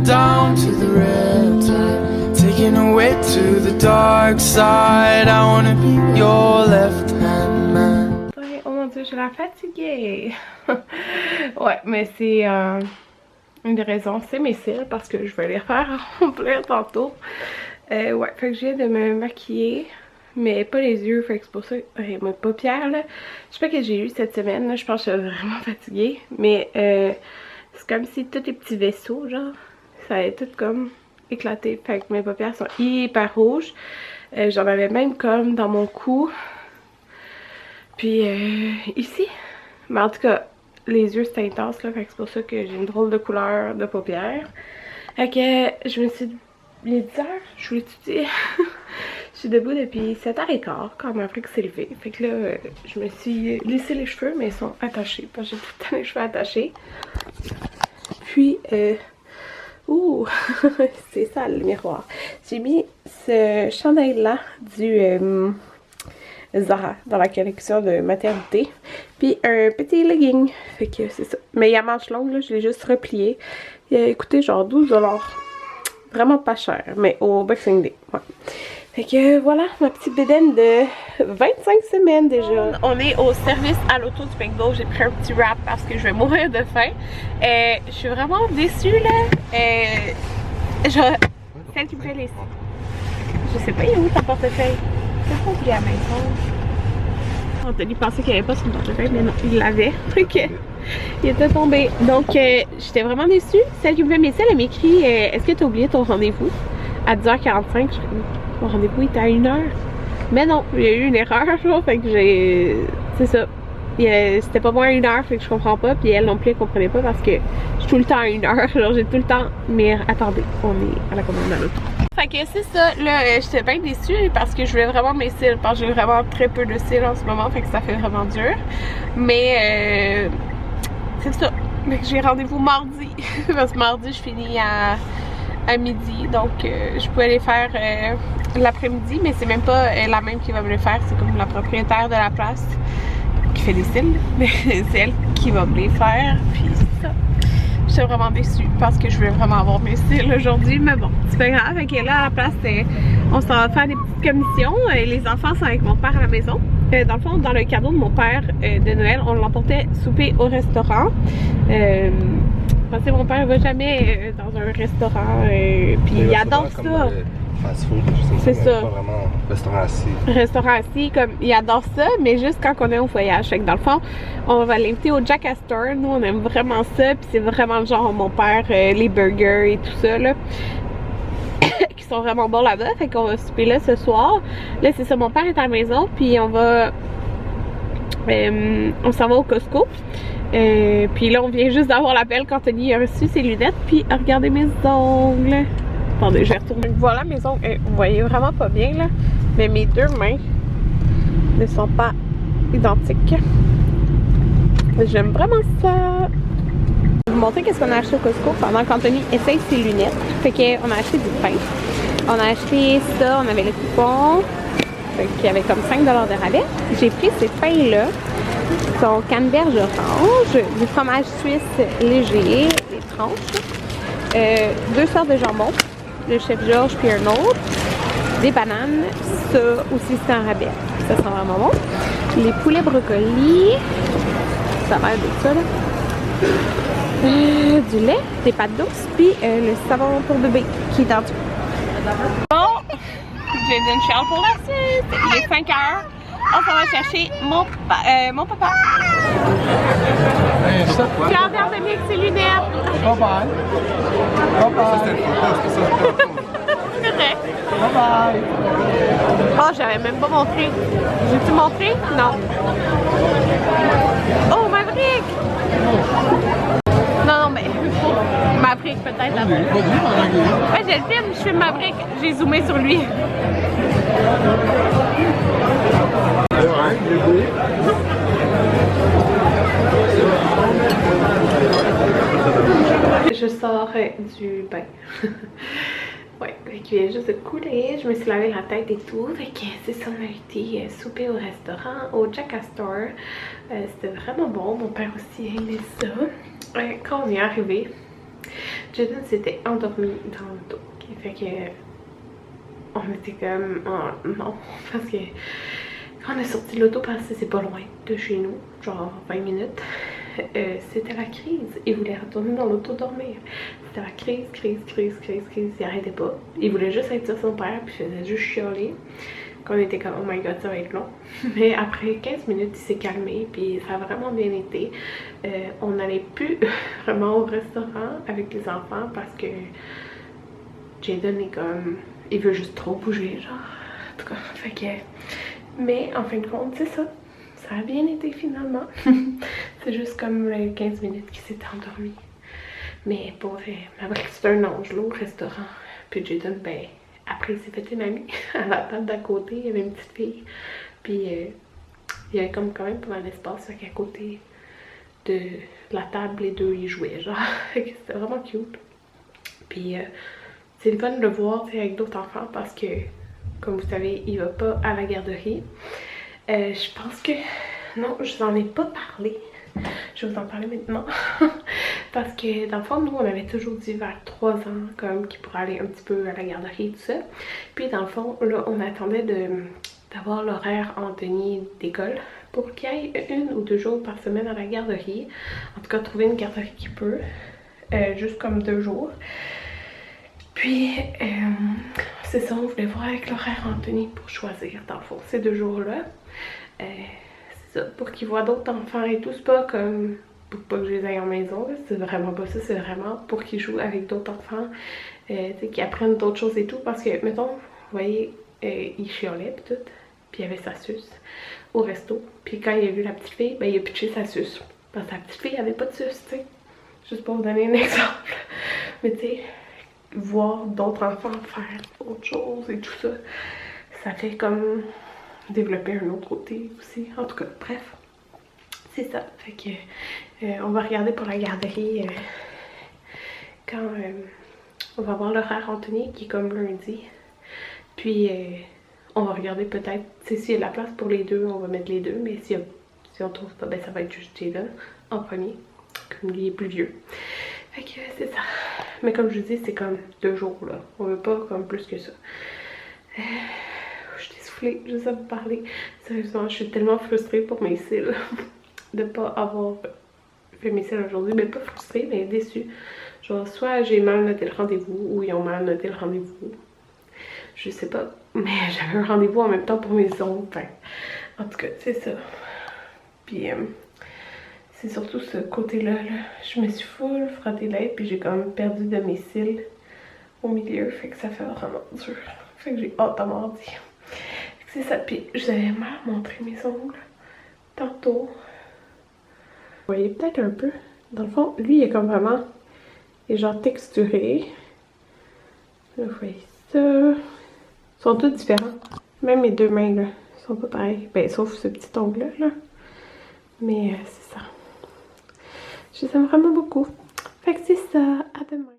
down to the riptide, taking away to the dark side. I wanna be your left hand man. Oh mon dieu, je suis fatiguée. Ouais, mais c'est une des raisons, c'est mes cils parce que je vais les refaire en plein tantôt. Ouais, fait que je viens de me maquiller, mais pas les yeux, fait que c'est pour ça, mes paupières là. Je sais pas que j'ai eu cette semaine, là, je pense que je suis vraiment fatiguée, mais c'est comme si tous les petits vaisseaux, genre, ça avait tout comme éclaté, fait que mes paupières sont hyper rouges. J'en avais même comme dans mon cou, puis ici, mais en tout cas, les yeux c'est intense là, fait que c'est pour ça que j'ai une drôle de couleur de paupières. Fait que je me suis... Il est 10 h, je voulais tout dire. Je suis debout depuis 7h15 quand Maverick s'est levé. Fait que là, je me suis lissé les cheveux, mais ils sont attachés. Parce que j'ai tout le temps les cheveux attachés. Puis, ouh, c'est ça le miroir. J'ai mis ce chandail-là du Zara dans la collection de maternité. Puis un petit legging. Fait que c'est ça. Mais il y a manche longue, là, je l'ai juste replié. Il a coûté genre 12 $. Vraiment pas cher, mais au Boxing Day. Ouais. Fait que voilà, ma petite bédaine de 25 semaines déjà. On est au service à l'auto du McDo. J'ai pris un petit wrap parce que je vais mourir de faim. Je suis vraiment déçue là. Celle qui me fait laisser. Je sais pas, il est où ton portefeuille? C'est pas oublié à la maison. Anthony pensait qu'il n'y avait pas son portefeuille, mais non, il l'avait. Ok. Il était tombé. Donc, j'étais vraiment déçue. Celle qui me fait mes cils, elle m'écrit est-ce que tu as oublié ton rendez-vous? À 10h45, mon rendez-vous était à 1h. Mais non, il y a eu une erreur, genre, fait que j'ai... C'est ça. C'était pas moi à 1h, fait que je comprends pas. Puis elle non plus, elle comprenait pas parce que je suis tout le temps à 1h. Genre, j'ai tout le temps. Mais attendez, on est à la commande à l'autre. Fait que c'est ça, là, j'étais bien déçue parce que je voulais vraiment mes cils. Parce que j'ai vraiment très peu de cils en ce moment, fait que ça fait vraiment dur. Mais, c'est ça. J'ai rendez-vous mardi. Parce que mardi, je finis à midi. Donc, je pouvais les faire l'après-midi. Mais c'est même pas la même qui va me le faire. C'est comme la propriétaire de la place qui fait des cils. Mais c'est elle qui va me les faire. Puis c'est ça. J'étais vraiment déçue parce que je voulais vraiment avoir mes cils aujourd'hui. Mais bon, c'est pas grave. Fait que là, à la place, on s'en va faire des petites commissions. Les enfants sont avec mon père à la maison. Dans le fond, dans le cadeau de mon père de Noël, on l'emportait souper au restaurant. Parce que mon père va jamais dans un restaurant. Puis il adore ça. Fast food, c'est ça. Pas vraiment restaurant assis. Restaurant assis, comme il adore ça, mais juste quand on est au voyage. Fait que dans le fond, on va l'inviter au Jack Astor. Nous, on aime vraiment ça. Puis c'est vraiment le genre, mon père, les burgers et tout ça, là. Qui sont vraiment bons là-bas. Fait qu'on va souper là ce soir. Là, c'est ça, mon père est à la maison. Puis on va. On s'en va au Costco. Puis là, on vient juste d'avoir l'appel quand Anthony a reçu ses lunettes. Puis regardez mes ongles. Attendez, je vais retourner. Voilà mes ongles. Vous voyez vraiment pas bien là. Mais mes deux mains ne sont pas identiques. J'aime vraiment ça. Je vais vous montrer qu'est-ce qu'on a acheté au Costco pendant qu'Anthony essaye ses lunettes. Fait qu'on a acheté du pain. On a acheté ça, on avait le coupon. Fait qu'il y avait comme 5 $ de rabais. J'ai pris ces pains-là. Qui sont canneberge orange, du fromage suisse léger, les tranches. 2 sortes de jambon. Le chef Georges puis un autre. Des bananes. Ça aussi c'est un rabais. Ça sent vraiment bon. Les poulets brocolis. Ça a l'air de ça là. Du lait, des pâtes douces, puis le savon pour bébé qui est en dessous. Bon, j'ai une Shell pour la suite. Il est 5 h. On s'en va chercher mon papa. Claire Verdenis avec ses lunettes. Bye bye. Bye bye. Ça c'était le photo, c'est ça. C'est vrai. Bye bye. Oh, j'avais même pas montré. J'ai-tu montré? Non. Oh, Maverick! Non, mais Maverick peut-être là-bas. Ouais, j'ai le film, je filme Maverick. J'ai zoomé sur lui. Je sors du bain. Ouais, qui vient juste de couler. Je me suis lavé la tête et tout. Fait que c'est ça, on a été souper au restaurant, au Jack Astor. C'était vraiment bon. Mon père aussi aimait ça. Quand on est arrivé, Jaden s'était endormi dans l'auto. Fait que on était comme oh, non, parce que quand on est sorti de l'auto, parce que c'est pas loin de chez nous, genre 20 minutes, c'était la crise. Il voulait retourner dans l'auto dormir. C'était la crise, il arrêtait pas. Il voulait juste être sur son père, puis il faisait juste chialer. Qu'on était comme oh my god, ça va être long. Mais après 15 minutes, il s'est calmé, puis ça a vraiment bien été. On n'allait plus vraiment au restaurant avec les enfants parce que Jaden est comme, il veut juste trop bouger, genre. En tout cas, fait que. Mais en fin de compte, c'est ça. Ça a bien été finalement. C'est juste comme les 15 minutes qu'il s'était endormi. Mais pour vrai, c'est un ange là au restaurant. Puis Jaden, ben. Après, il s'est fait une amie à la table d'à côté. Il y avait une petite fille. Puis, il y avait comme quand même pas mal d'espace. Fait qu'à côté de la table, les deux, ils jouaient. Genre, c'était vraiment cute. Puis, c'est le fun de le voir avec d'autres enfants parce que, comme vous savez, il va pas à la garderie. Je pense que... Non, je vous en ai pas parlé. Je vais vous en parler maintenant. Parce que dans le fond, nous, on avait toujours dit vers 3 ans, comme qu'il pourrait aller un petit peu à la garderie et tout ça. Puis dans le fond, là, on attendait d'avoir l'horaire en tenue d'école pour qu'il y ait 1 ou 2 jours par semaine à la garderie. En tout cas, trouver une garderie qui peut. Juste comme 2 jours. Puis, c'est ça, on voulait voir avec l'horaire en tenue pour choisir, dans le fond, ces 2 jours-là. C'est ça, pour qu'ils voient d'autres enfants et tout. C'est pas comme... pour pas que je les aille en maison, c'est vraiment pas ça, c'est vraiment pour qu'ils jouent avec d'autres enfants, qu'ils apprennent d'autres choses et tout, parce que, mettons, vous voyez, il chialait pis tout, puis il avait sa suce au resto, puis quand il a vu la petite fille, ben il a pitché sa suce, parce que la petite fille avait pas de suce, tu sais, juste pour vous donner un exemple, mais tu sais, voir d'autres enfants faire autre chose et tout ça, ça fait comme développer un autre côté aussi, en tout cas, bref. C'est ça, fait que on va regarder pour la garderie quand on va voir l'horaire Anthony qui est comme lundi. Puis on va regarder peut-être, s'il y a de la place pour les deux, on va mettre les deux, mais si on trouve pas, ben ça va être juste Jaden en premier, comme lui est plus vieux. Fait que c'est ça. Mais comme je vous dis, c'est comme 2 jours là, on veut pas comme plus que ça. Je suis essoufflée, je sais vous parler. Sérieusement, je suis tellement frustrée pour mes cils. De pas avoir fait mes cils aujourd'hui, mais pas frustrée, mais déçue. Genre, soit j'ai mal noté le rendez-vous, ou ils ont mal noté le rendez-vous. Je sais pas, mais j'avais un rendez-vous en même temps pour mes ongles. Enfin, en tout cas, c'est ça. Puis, c'est surtout ce côté-là. Là. Je me suis full frottée l'aide, puis j'ai quand même perdu de mes cils au milieu. Fait que ça fait vraiment dur. Fait que j'ai hâte à mardi. C'est ça. Puis, je vous avais mal montré mes ongles tantôt. Vous voyez peut-être un peu. Dans le fond, lui, il est comme vraiment... Il est genre texturé. Là, vous voyez ça. Ils sont tous différents. Même mes 2 mains, là, ils sont pas pareils. Ben, sauf ce petit ongle-là, là. Mais c'est ça. Je les aime vraiment beaucoup. Fait que c'est ça. À demain.